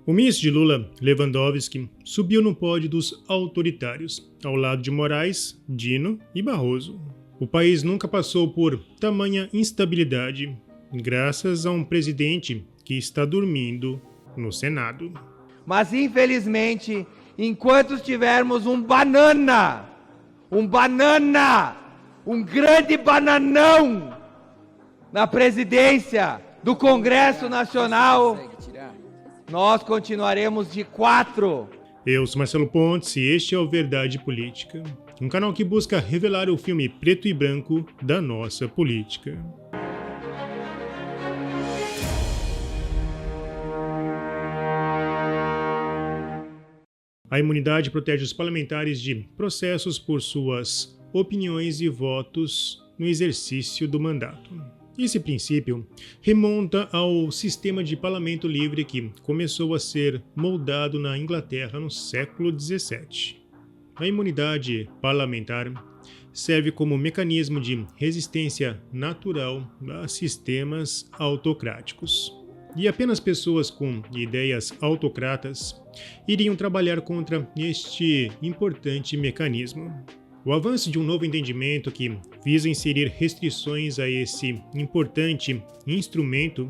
O ministro de Lula, Lewandowski, subiu no pódio dos autoritários, ao lado de Moraes, Dino e Barroso. O país nunca passou por tamanha instabilidade, graças a um presidente que está dormindo no Senado. Mas, infelizmente, enquanto tivermos um grande bananão na presidência do Congresso Nacional, nós continuaremos de 4. Eu sou Marcelo Pontes e este é o Verdade Política, um canal que busca revelar o filme preto e branco da nossa política. A imunidade protege os parlamentares de processos por suas opiniões e votos no exercício do mandato. Esse princípio remonta ao sistema de parlamento livre que começou a ser moldado na Inglaterra no século XVII. A imunidade parlamentar serve como mecanismo de resistência natural a sistemas autocráticos. E apenas pessoas com ideias autocratas iriam trabalhar contra este importante mecanismo. O avanço de um novo entendimento que visa inserir restrições a esse importante instrumento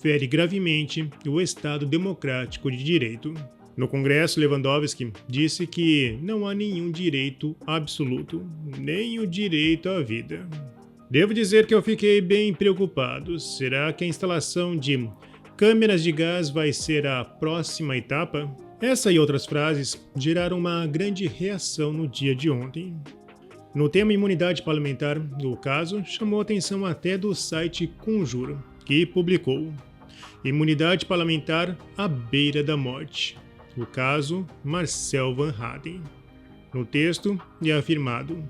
fere gravemente o Estado democrático de direito. No Congresso, Lewandowski disse que não há nenhum direito absoluto, nem o direito à vida. Devo dizer que eu fiquei bem preocupado. Será que a instalação de câmeras de gás vai ser a próxima etapa? Essa e outras frases geraram uma grande reação no dia de ontem. No tema imunidade parlamentar, o caso chamou a atenção até do site Conjuro, que publicou Imunidade parlamentar à beira da morte. O caso Marcel Van Hatten. No texto é afirmado: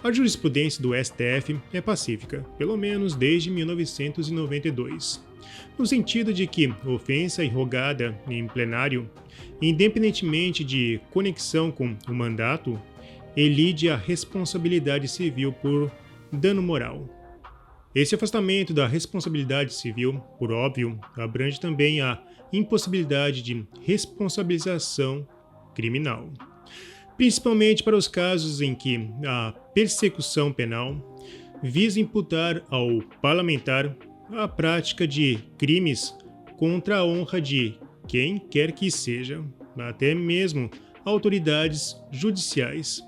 a jurisprudência do STF é pacífica, pelo menos desde 1992, no sentido de que ofensa irrogada em plenário, independentemente de conexão com o mandato, elide a responsabilidade civil por dano moral. Esse afastamento da responsabilidade civil, por óbvio, abrange também a impossibilidade de responsabilização criminal, principalmente para os casos em que a persecução penal visa imputar ao parlamentar a prática de crimes contra a honra de quem quer que seja, até mesmo autoridades judiciais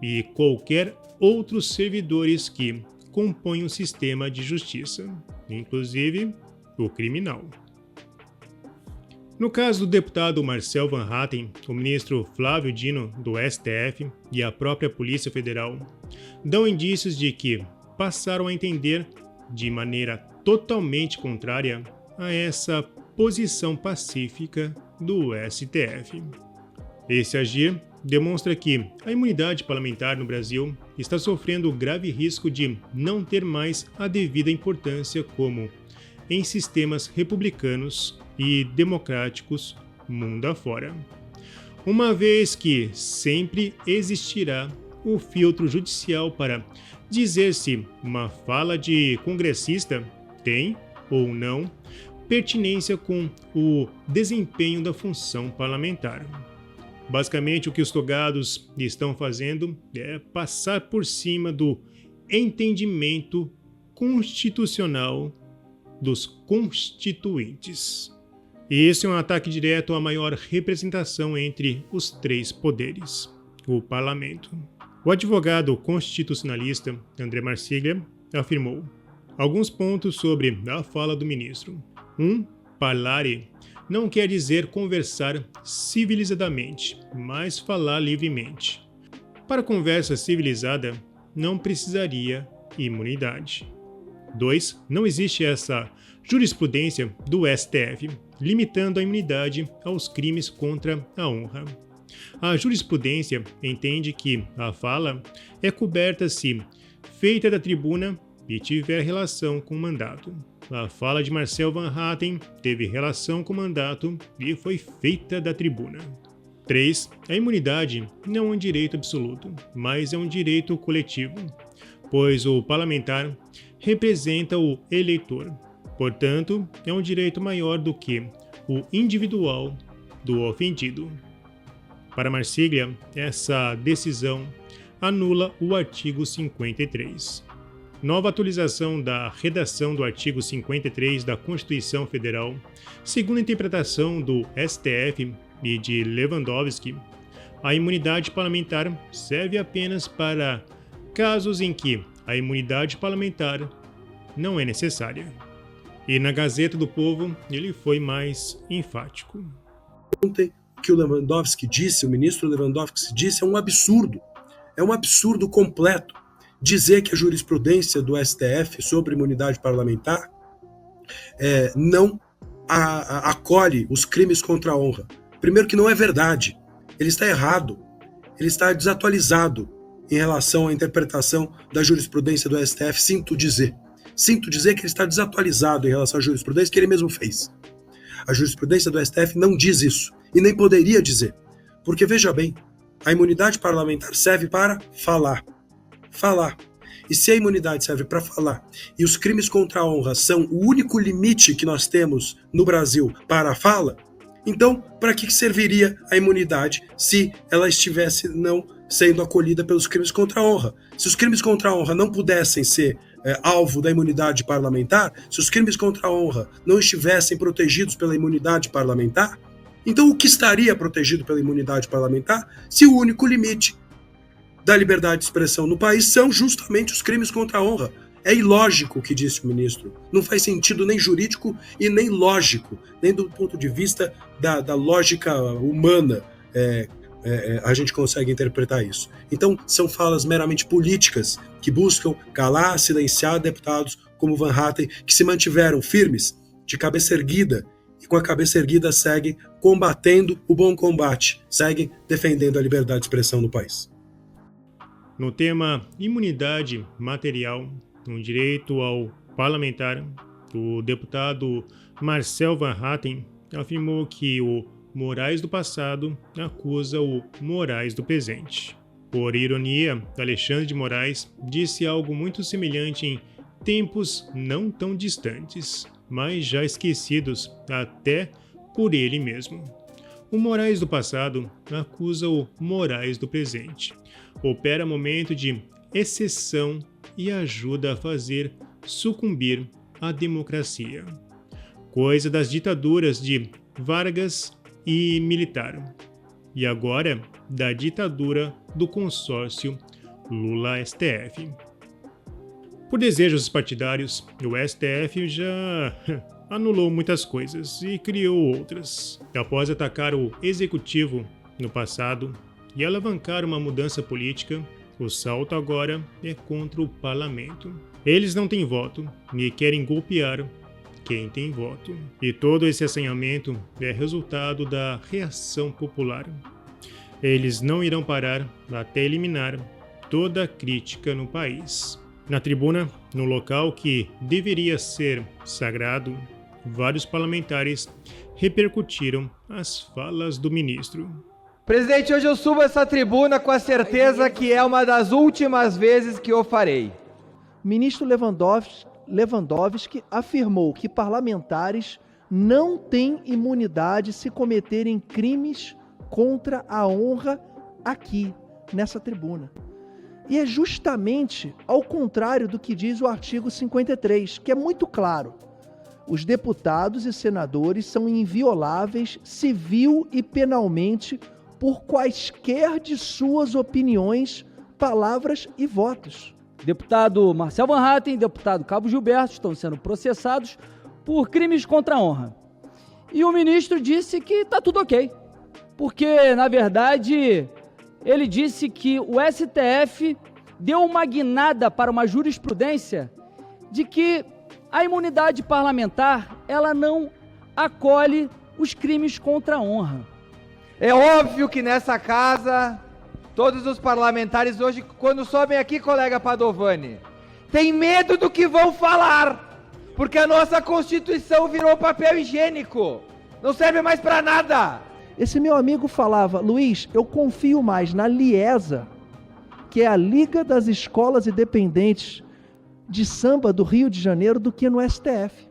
e qualquer outros servidores que compõem o sistema de justiça, inclusive o criminal. No caso do deputado Marcel Van Hatten, o ministro Flávio Dino, do STF, e a própria Polícia Federal dão indícios de que passaram a entender de maneira totalmente contrária a essa posição pacífica do STF. Esse agir demonstra que a imunidade parlamentar no Brasil está sofrendo grave risco de não ter mais a devida importância como em sistemas republicanos e democráticos mundo afora, uma vez que sempre existirá o filtro judicial para dizer se uma fala de congressista tem ou não pertinência com o desempenho da função parlamentar. Basicamente, o que os togados estão fazendo é passar por cima do entendimento constitucional dos constituintes. E esse é um ataque direto à maior representação entre os três poderes, o parlamento. O advogado constitucionalista André Marsiglia afirmou alguns pontos sobre a fala do ministro. Parlare não quer dizer conversar civilizadamente, mas falar livremente. Para conversa civilizada, não precisaria imunidade. 2. Não existe essa jurisprudência do STF, limitando a imunidade aos crimes contra a honra. A jurisprudência entende que a fala é coberta se feita da tribuna e tiver relação com o mandato. A fala de Marcel Van Hatten teve relação com o mandato e foi feita da tribuna. 3. A imunidade não é um direito absoluto, mas é um direito coletivo, pois o parlamentar representa o eleitor. Portanto, é um direito maior do que o individual do ofendido. Para Marsiglia, essa decisão anula o artigo 53. Nova atualização da redação do artigo 53 da Constituição Federal, segundo a interpretação do STF e de Lewandowski, a imunidade parlamentar serve apenas para casos em que a imunidade parlamentar não é necessária. E na Gazeta do Povo ele foi mais enfático. Ontem, o que o Lewandowski disse, o ministro Lewandowski disse, é um absurdo completo. Dizer que a jurisprudência do STF sobre imunidade parlamentar não acolhe os crimes contra a honra. Primeiro que não é verdade. Ele está errado. Ele está desatualizado em relação à interpretação da jurisprudência do STF, sinto dizer. Sinto dizer que ele está desatualizado em relação à jurisprudência que ele mesmo fez. A jurisprudência do STF não diz isso, e nem poderia dizer. Porque, veja bem, a imunidade parlamentar serve para falar. E se a imunidade serve para falar, e os crimes contra a honra são o único limite que nós temos no Brasil para a fala, então, para que serviria a imunidade se ela estivesse não sendo acolhida pelos crimes contra a honra? Se os crimes contra a honra não pudessem ser alvo da imunidade parlamentar, se os crimes contra a honra não estivessem protegidos pela imunidade parlamentar, então o que estaria protegido pela imunidade parlamentar se o único limite da liberdade de expressão no país são justamente os crimes contra a honra? É ilógico o que disse o ministro. Não faz sentido nem jurídico e nem lógico, nem do ponto de vista da lógica humana. A gente consegue interpretar isso. Então, são falas meramente políticas que buscam calar, silenciar deputados como Van Hatten, que se mantiveram firmes, de cabeça erguida, e com a cabeça erguida seguem combatendo o bom combate, seguem defendendo a liberdade de expressão no país. No tema imunidade material, um direito ao parlamentar, o deputado Marcel Van Hatten afirmou que o Moraes do passado acusa o Moraes do presente. Por ironia, Alexandre de Moraes disse algo muito semelhante em tempos não tão distantes, mas já esquecidos até por ele mesmo. O Moraes do passado acusa o Moraes do presente. Opera momento de exceção e ajuda a fazer sucumbir a democracia. Coisa das ditaduras de Vargas e Militar. E agora, da ditadura do consórcio Lula-STF. Por desejos partidários, o STF já anulou muitas coisas e criou outras. Após atacar o executivo no passado e alavancar uma mudança política, o salto agora é contra o parlamento. Eles não têm voto e querem golpear quem tem voto. E todo esse assanhamento é resultado da reação popular. Eles não irão parar até eliminar toda a crítica no país. Na tribuna, no local que deveria ser sagrado, vários parlamentares repercutiram as falas do ministro. Presidente, hoje eu subo essa tribuna com a certeza que é uma das últimas vezes que eu farei. Ministro Lewandowski afirmou que parlamentares não têm imunidade se cometerem crimes contra a honra aqui, nessa tribuna. E é justamente ao contrário do que diz o artigo 53, que é muito claro. Os deputados e senadores são invioláveis civil e penalmente por quaisquer de suas opiniões, palavras e votos. Deputado Marcel Van Hatten e deputado Cabo Gilberto estão sendo processados por crimes contra a honra. E o ministro disse que está tudo ok, porque, na verdade, ele disse que o STF deu uma guinada para uma jurisprudência de que a imunidade parlamentar, ela não acolhe os crimes contra a honra. É óbvio que nessa casa, todos os parlamentares hoje, quando sobem aqui, colega Padovani, tem medo do que vão falar, porque a nossa Constituição virou papel higiênico, não serve mais para nada. Esse meu amigo falava, Luiz, eu confio mais na Liesa, que é a Liga das Escolas Independentes de Samba do Rio de Janeiro, do que no STF.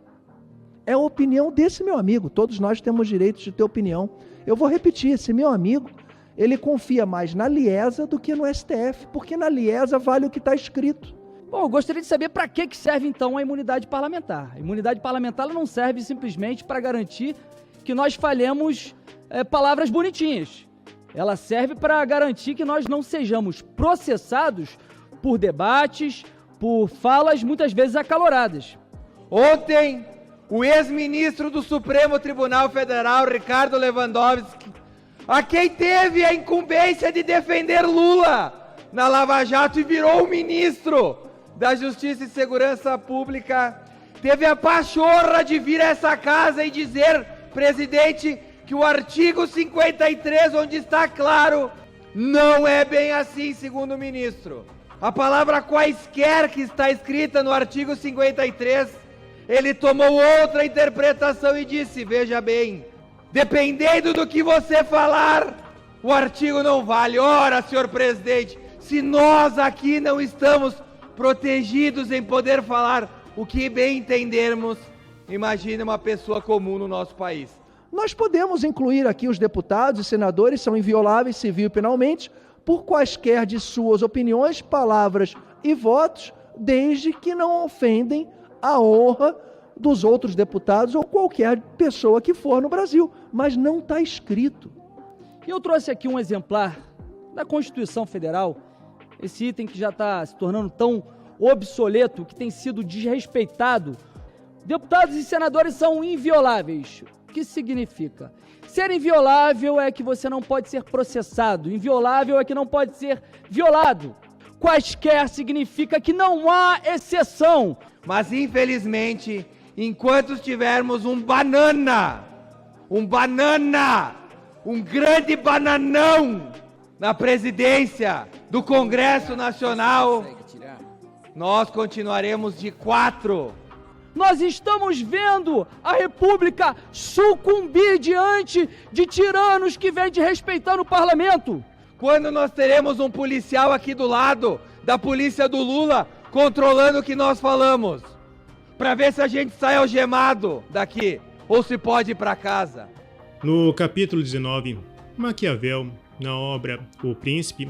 é a opinião desse meu amigo. Todos nós temos direito de ter opinião. Eu vou repetir, esse meu amigo, ele confia mais na Liesa do que no STF, porque na Liesa vale o que está escrito. Bom, eu gostaria de saber para que serve então a imunidade parlamentar. A imunidade parlamentar ela não serve simplesmente para garantir que nós falemos palavras bonitinhas. Ela serve para garantir que nós não sejamos processados por debates, por falas muitas vezes acaloradas. Ontem, o ex-ministro do Supremo Tribunal Federal, Ricardo Lewandowski, a quem teve a incumbência de defender Lula na Lava Jato e virou o ministro da Justiça e Segurança Pública, teve a pachorra de vir a essa casa e dizer, presidente, que o artigo 53, onde está claro, não é bem assim, segundo o ministro. A palavra quaisquer que está escrita no artigo 53, ele tomou outra interpretação e disse, veja bem, dependendo do que você falar, o artigo não vale. Ora, senhor presidente, se nós aqui não estamos protegidos em poder falar o que bem entendermos, imagine uma pessoa comum no nosso país. Nós podemos incluir aqui os deputados e senadores, são invioláveis civil e penalmente, por quaisquer de suas opiniões, palavras e votos, desde que não ofendem a honra dos outros deputados ou qualquer pessoa que for no Brasil. Mas não está escrito. E eu trouxe aqui um exemplar da Constituição Federal, esse item que já está se tornando tão obsoleto, que tem sido desrespeitado. Deputados e senadores são invioláveis. O que significa? Ser inviolável é que você não pode ser processado. Inviolável é que não pode ser violado. Quaisquer significa que não há exceção. Mas infelizmente, enquanto tivermos um grande bananão na presidência do Congresso Nacional, nós continuaremos de 4. Nós estamos vendo a República sucumbir diante de tiranos que vêm desrespeitando o parlamento. Quando nós teremos um policial aqui do lado da polícia do Lula controlando o que nós falamos, para ver se a gente sai algemado daqui ou se pode ir para casa. No capítulo 19, Maquiavel, na obra O Príncipe,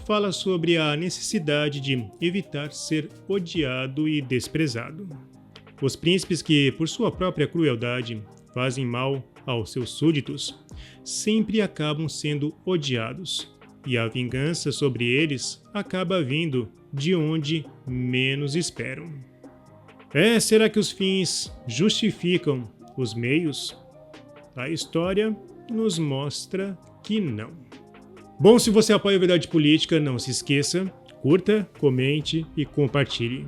fala sobre a necessidade de evitar ser odiado e desprezado. Os príncipes que, por sua própria crueldade, fazem mal aos seus súditos, sempre acabam sendo odiados, e a vingança sobre eles acaba vindo de onde menos esperam. Será que os fins justificam os meios? A história nos mostra que não. Bom, se você apoia a Verdade Política, não se esqueça, curta, comente e compartilhe.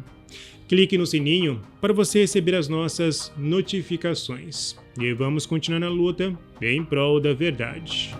Clique no sininho para você receber as nossas notificações. E vamos continuar na luta em prol da verdade.